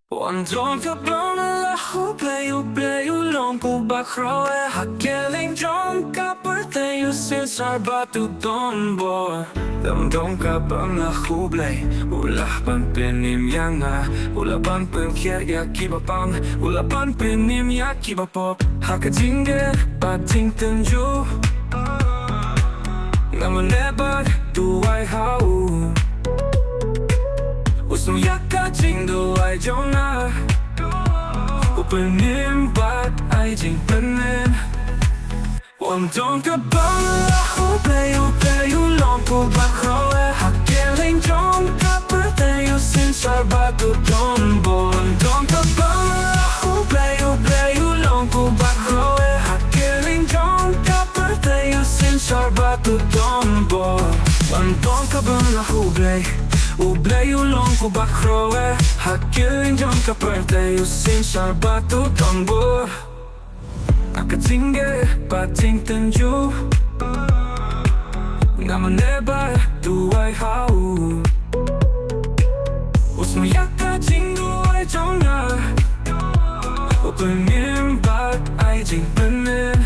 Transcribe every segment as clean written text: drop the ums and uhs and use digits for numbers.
Wandong ka bang malaho, playo long po bakro hakeling jong ka pertayo since our batu tombo. Damdong ka bang nahublay, ulah pan penim yanga, ulah pan penkier ya kibapang, ulah pan penim ya kibapop. Hakajinge pating tenju, naman lebat duay hau. Usnu yaka jing duay jona, upenim bat ay jing penin. Wandong ka bang malaho, playo long po bakro hakeling jong ka pertayo since our batu tombo. Wandong ka bang malaho, playo long po bakro hakeling jong ka pertayo since our batu tombo. Wandong ka bang malaho, playo long po bakro hakeling jong ka pertayo since our batu tombo. Akatinge pating tenju, naman leba duay hau. Usnu yaka jing duay jona, upenim bat ay jing penin.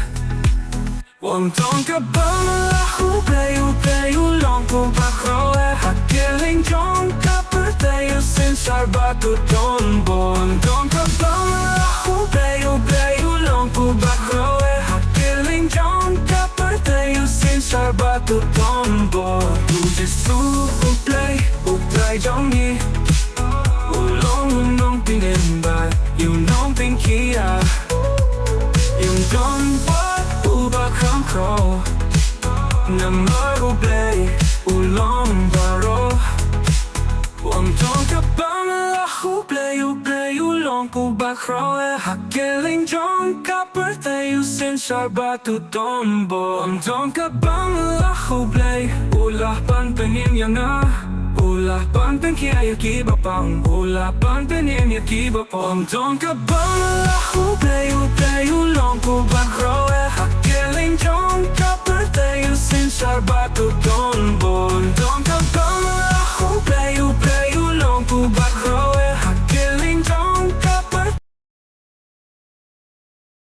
Wandong ka bang malaho, playo long po bakro hakeling jong ka pertayo since our batu tombo. Wandong ka bang malaho, playo long po bakro hakeling jong ka pertayo since our batu tombo. Tuje su uplay jong ni, ulong nong pinimbay, yung nong pinkia, yung don wat ubakang ko, na maguplay ulong baro. Wandong ka bang malaho, playo long po bakro hakeling jong ka pertayo since our batu tombo. Wandong ka bang malaho, ulah pan penim yanga, ulah pan penkiaya kibapang, ulah pan penim ya kibapang. Wandong ka bang malaho, playo long po bakro hakeling jong ka pertayo since our batu tombo.